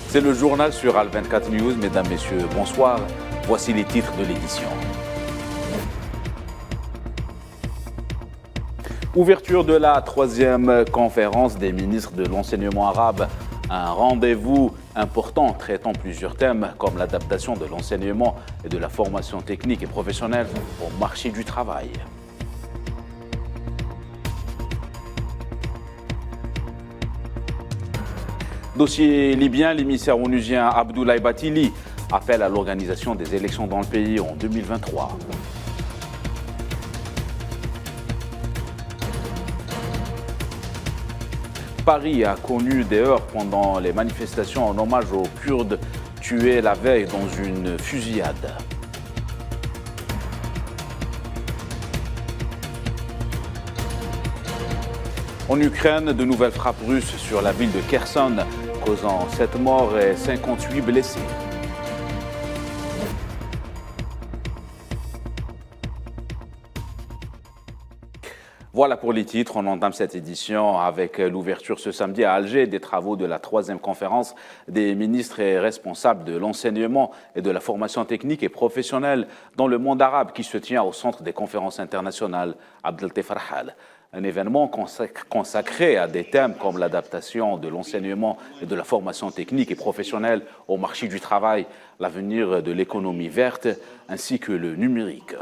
C'est le journal sur Al24 News. Mesdames, Messieurs, bonsoir. Voici les titres de l'édition. Ouverture de la 3e conférence des ministres de l'enseignement arabe. Un rendez-vous important traitant plusieurs thèmes comme l'adaptation de l'enseignement et de la formation technique et professionnelle au marché du travail. Dossier libyen, l'émissaire onusien Abdoulaye Batili appelle à l'organisation des élections dans le pays en 2023. Paris a connu des heurts pendant les manifestations en hommage aux Kurdes tués la veille dans une fusillade. En Ukraine, de nouvelles frappes russes sur la ville de Kherson, causant 7 morts et 58 blessés. Voilà pour les titres. On entame cette édition avec l'ouverture ce samedi à Alger des travaux de la 3e conférence des ministres et responsables de l'enseignement et de la formation technique et professionnelle dans le monde arabe qui se tient au centre des conférences internationales Abdel Farhal. Un événement consacré à des thèmes comme l'adaptation de l'enseignement et de la formation technique et professionnelle au marché du travail, l'avenir de l'économie verte ainsi que le numérique.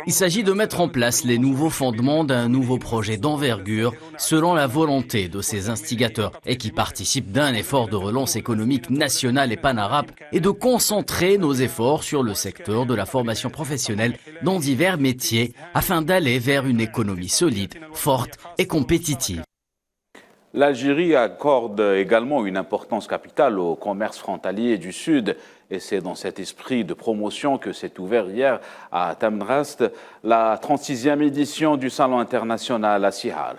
Il s'agit de mettre en place les nouveaux fondements d'un nouveau projet d'envergure selon la volonté de ces instigateurs et qui participent d'un effort de relance économique nationale et panarabe et de concentrer nos efforts sur le secteur de la formation professionnelle dans divers métiers afin d'aller vers une économie solide, forte et compétitive. L'Algérie accorde également une importance capitale au commerce frontalier du Sud et c'est dans cet esprit de promotion que s'est ouvert hier à Tamrast la 36e édition du Salon international à Sihar.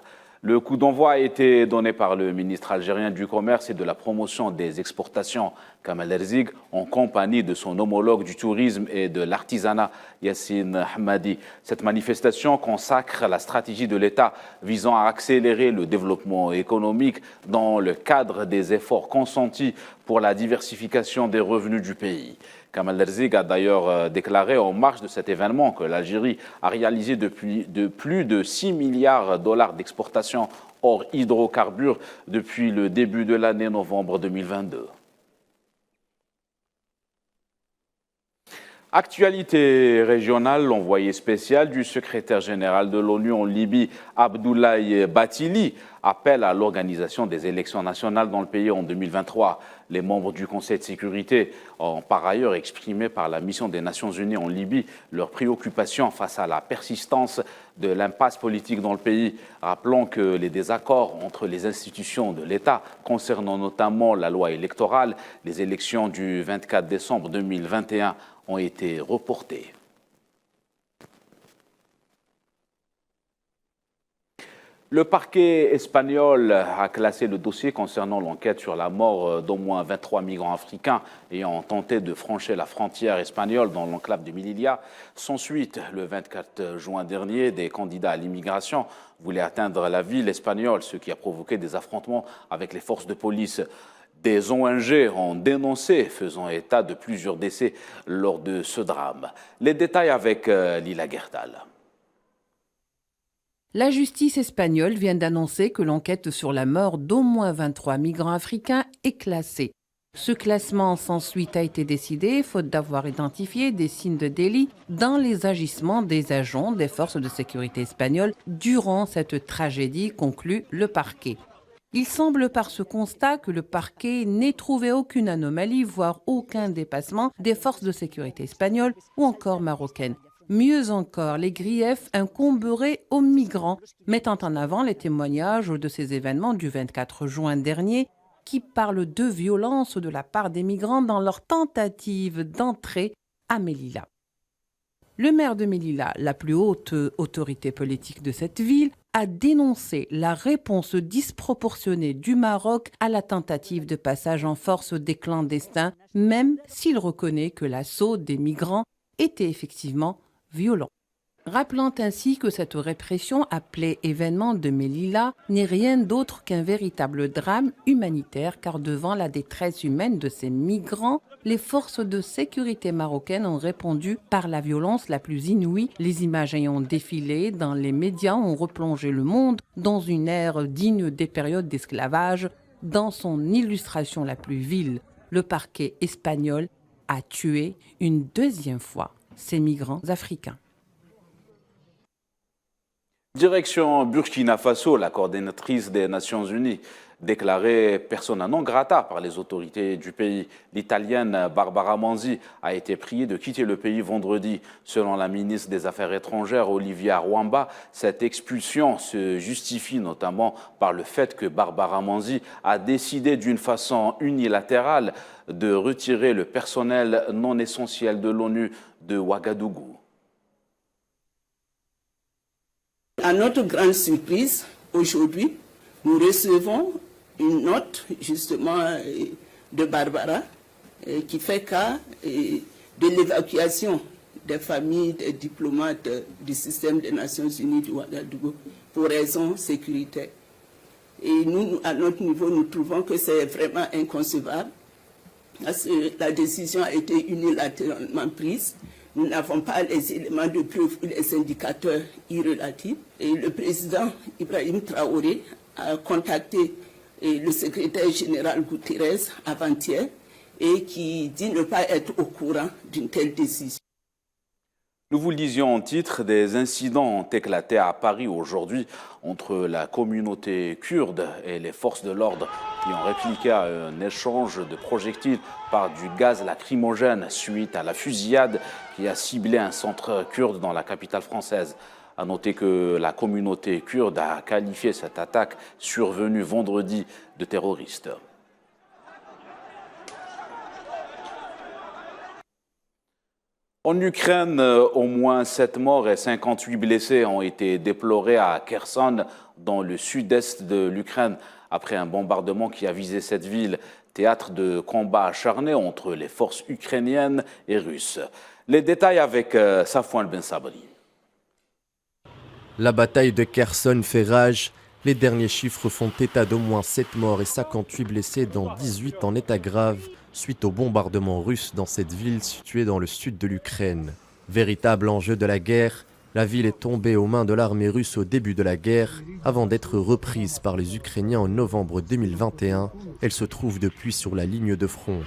Le coup d'envoi a été donné par le ministre algérien du Commerce et de la Promotion des Exportations, Kamal Erzig, en compagnie de son homologue du tourisme et de l'artisanat, Yassine Hamadi. Cette manifestation consacre la stratégie de l'État visant à accélérer le développement économique dans le cadre des efforts consentis pour la diversification des revenus du pays. Kamal Erzig a d'ailleurs déclaré en marge de cet événement que l'Algérie a réalisé de plus de 6 milliards de dollars d'exportation hors hydrocarbures depuis le début de l'année novembre 2022. Actualité régionale, l'envoyé spécial du secrétaire général de l'ONU en Libye, Abdoulaye Batili, appelle à l'organisation des élections nationales dans le pays en 2023. Les membres du Conseil de sécurité ont par ailleurs exprimé par la mission des Nations Unies en Libye leur préoccupation face à la persistance de l'impasse politique dans le pays. Rappelons que les désaccords entre les institutions de l'État concernant notamment la loi électorale, les élections du 24 décembre 2021 ont été reportés. Le parquet espagnol a classé le dossier concernant l'enquête sur la mort d'au moins 23 migrants africains ayant tenté de franchir la frontière espagnole dans l'enclave de Melilla. Sans suite, le 24 juin dernier, des candidats à l'immigration voulaient atteindre la ville espagnole, ce qui a provoqué des affrontements avec les forces de police. Des ONG ont dénoncé, faisant état de plusieurs décès lors de ce drame. Les détails avec Lila Gerdal. La justice espagnole vient d'annoncer que l'enquête sur la mort d'au moins 23 migrants africains est classée. Ce classement sans suite a été décidé faute d'avoir identifié des signes de délit dans les agissements des agents des forces de sécurité espagnoles durant cette tragédie, conclut le parquet. Il semble par ce constat que le parquet n'ait trouvé aucune anomalie, voire aucun dépassement des forces de sécurité espagnoles ou encore marocaines. Mieux encore, les griefs incomberaient aux migrants, mettant en avant les témoignages de ces événements du 24 juin dernier qui parlent de violence de la part des migrants dans leur tentative d'entrée à Melilla. Le maire de Melilla, la plus haute autorité politique de cette ville, a dénoncé la réponse disproportionnée du Maroc à la tentative de passage en force des clandestins, même s'il reconnaît que l'assaut des migrants était effectivement violent. rappelant ainsi que cette répression appelée événement de Melilla n'est rien d'autre qu'un véritable drame humanitaire, car devant la détresse humaine de ces migrants, les forces de sécurité marocaines ont répondu par la violence la plus inouïe. Les images ayant défilé dans les médias ont replongé le monde dans une ère digne des périodes d'esclavage. Dans son illustration la plus vile, le parquet espagnol a tué une deuxième fois ces migrants africains. Direction Burkina Faso, la coordinatrice des Nations Unies, déclarée persona non grata par les autorités du pays. L'Italienne Barbara Manzi a été priée de quitter le pays vendredi. Selon la ministre des Affaires étrangères, Olivia Rwamba, cette expulsion se justifie notamment par le fait que Barbara Manzi a décidé d'une façon unilatérale de retirer le personnel non essentiel de l'ONU de Ouagadougou. À notre grande surprise, aujourd'hui, nous recevons une note justement de Barbara qui fait cas de l'évacuation des familles des diplomates du système des Nations Unies de Ouagadougou pour raisons sécuritaires. Et nous, à notre niveau, nous trouvons que c'est vraiment inconcevable parce que la décision a été unilatéralement prise. Nous n'avons pas les éléments de preuve ou les indicateurs irrelatifs. Et le président Ibrahim Traoré a contacté le secrétaire général Guterres avant-hier et qui dit ne pas être au courant d'une telle décision. Nous vous le disions en titre, des incidents ont éclaté à Paris aujourd'hui entre la communauté kurde et les forces de l'ordre qui ont répliqué à un échange de projectiles par du gaz lacrymogène suite à la fusillade qui a ciblé un centre kurde dans la capitale française. À noter que la communauté kurde a qualifié cette attaque survenue vendredi de terroriste. En Ukraine, au moins 7 morts et 58 blessés ont été déplorés à Kherson, dans le sud-est de l'Ukraine, après un bombardement qui a visé cette ville, théâtre de combats acharnés entre les forces ukrainiennes et russes. Les détails avec Safouane Ben Sabri. La bataille de Kherson fait rage. Les derniers chiffres font état d'au moins 7 morts et 58 blessés, dont 18 en état grave, suite au bombardement russe dans cette ville située dans le sud de l'Ukraine. Véritable enjeu de la guerre, la ville est tombée aux mains de l'armée russe au début de la guerre, avant d'être reprise par les Ukrainiens en novembre 2021. Elle se trouve depuis sur la ligne de front.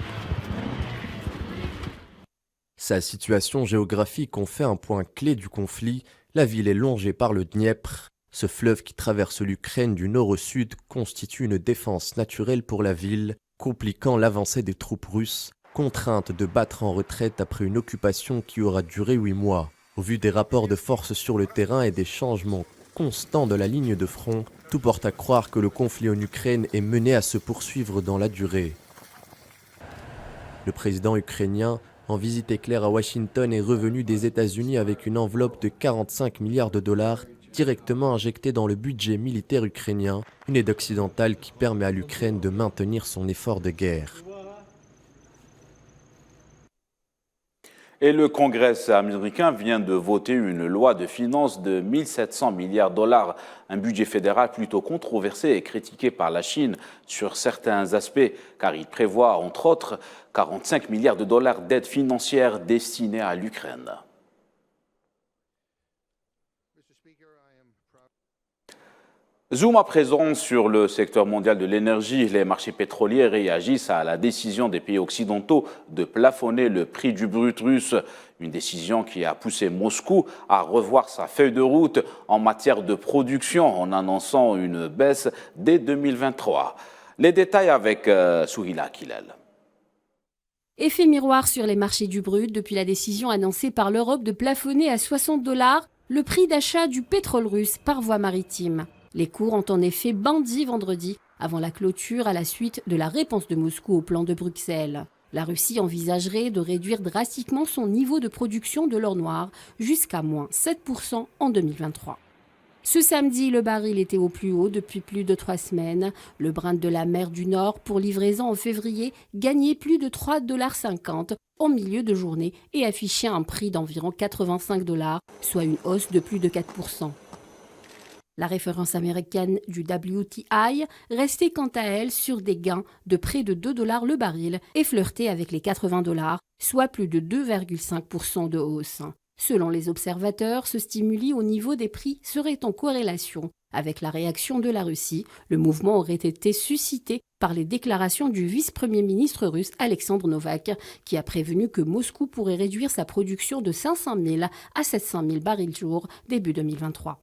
Sa situation géographique en fait un point clé du conflit. La ville est longée par le Dniepr. Ce fleuve qui traverse l'Ukraine du nord au sud constitue une défense naturelle pour la ville, compliquant l'avancée des troupes russes, contraintes de battre en retraite après une occupation qui aura duré 8 mois. Au vu des rapports de force sur le terrain et des changements constants de la ligne de front, tout porte à croire que le conflit en Ukraine est mené à se poursuivre dans la durée. Le président ukrainien, en visite éclair à Washington, est revenu des États-Unis avec une enveloppe de 45 milliards de dollars directement injectée dans le budget militaire ukrainien, une aide occidentale qui permet à l'Ukraine de maintenir son effort de guerre. Et le Congrès américain vient de voter une loi de finances de 1 700 milliards de dollars, un budget fédéral plutôt controversé et critiqué par la Chine sur certains aspects, car il prévoit, entre autres, 45 milliards de dollars d'aide financière destinée à l'Ukraine. Zoom à présent sur le secteur mondial de l'énergie. Les marchés pétroliers réagissent à la décision des pays occidentaux de plafonner le prix du brut russe. Une décision qui a poussé Moscou à revoir sa feuille de route en matière de production en annonçant une baisse dès 2023. Les détails avec Souhila Kilel. Effet miroir sur les marchés du brut depuis la décision annoncée par l'Europe de plafonner à 60 $ le prix d'achat du pétrole russe par voie maritime. Les cours ont en effet bondi vendredi, avant la clôture à la suite de la réponse de Moscou au plan de Bruxelles. La Russie envisagerait de réduire drastiquement son niveau de production de l'or noir jusqu'à moins 7% en 2023. Ce samedi, le baril était au plus haut depuis plus de 3 semaines. Le Brent de la mer du Nord, pour livraison en février, gagnait plus de 3,50 $ en milieu de journée et affichait un prix d'environ 85 $, soit une hausse de plus de 4%. La référence américaine du WTI restait quant à elle sur des gains de près de 2 $ le baril et flirtait avec les 80 $, soit plus de 2,5% de hausse. Selon les observateurs, ce stimuli au niveau des prix serait en corrélation avec la réaction de la Russie. Le mouvement aurait été suscité par les déclarations du vice-premier ministre russe Alexandre Novak, qui a prévenu que Moscou pourrait réduire sa production de 500 000 à 700 000 barils jour début 2023.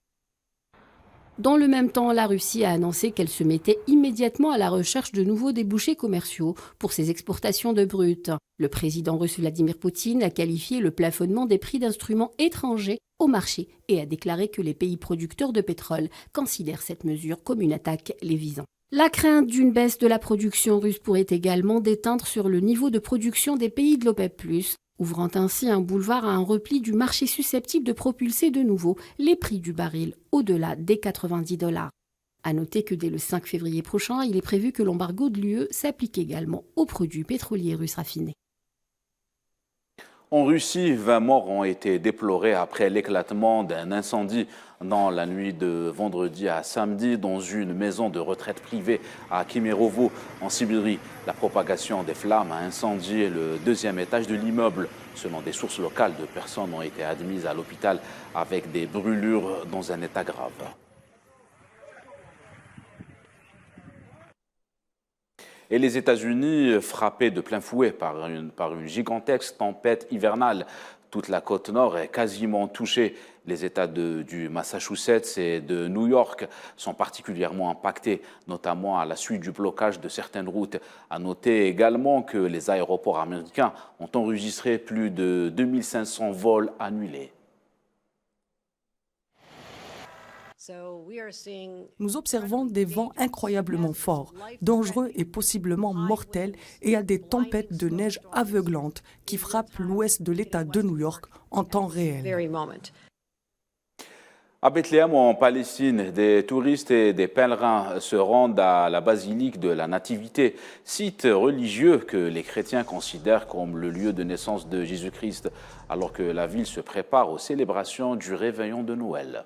Dans le même temps, la Russie a annoncé qu'elle se mettait immédiatement à la recherche de nouveaux débouchés commerciaux pour ses exportations de brut. Le président russe Vladimir Poutine a qualifié le plafonnement des prix d'instruments étrangers au marché et a déclaré que les pays producteurs de pétrole considèrent cette mesure comme une attaque les visant. La crainte d'une baisse de la production russe pourrait également déteindre sur le niveau de production des pays de l'OPEP+, ouvrant ainsi un boulevard à un repli du marché susceptible de propulser de nouveau les prix du baril au-delà des 90 $. À noter que dès le 5 février prochain, il est prévu que l'embargo de l'UE s'applique également aux produits pétroliers russes raffinés. En Russie, 20 morts ont été déplorés après l'éclatement d'un incendie dans la nuit de vendredi à samedi dans une maison de retraite privée à Kemerovo, en Sibérie. La propagation des flammes a incendié le deuxième étage de l'immeuble. Selon des sources locales, 2 personnes ont été admises à l'hôpital avec des brûlures dans un état grave. Et les États-Unis, frappés de plein fouet par une gigantesque tempête hivernale, toute la côte nord est quasiment touchée. Les États du Massachusetts et de New York sont particulièrement impactés, notamment à la suite du blocage de certaines routes. À noter également que les aéroports américains ont enregistré plus de 2500 vols annulés. Nous observons des vents incroyablement forts, dangereux et possiblement mortels, et à des tempêtes de neige aveuglantes qui frappent l'ouest de l'État de New York en temps réel. À Bethléem, en Palestine, des touristes et des pèlerins se rendent à la basilique de la Nativité, site religieux que les chrétiens considèrent comme le lieu de naissance de Jésus-Christ, alors que la ville se prépare aux célébrations du réveillon de Noël.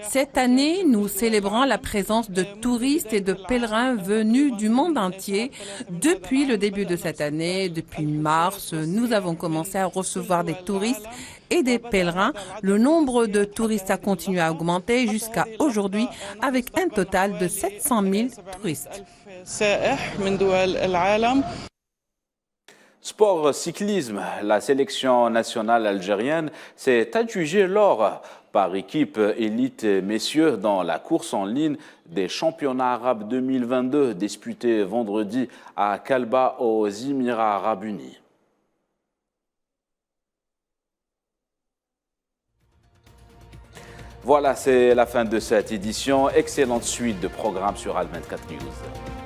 Cette année, nous célébrons la présence de touristes et de pèlerins venus du monde entier. Depuis le début de cette année, depuis mars, nous avons commencé à recevoir des touristes et des pèlerins. Le nombre de touristes a continué à augmenter jusqu'à aujourd'hui avec un total de 700 000 touristes. Sport cyclisme, la sélection nationale algérienne s'est adjugée l'or par équipe élite messieurs dans la course en ligne des championnats arabes 2022 disputés vendredi à Kalba aux Émirats arabes unis. Voilà, c'est la fin de cette édition. Excellente suite de programmes sur Al 24 News.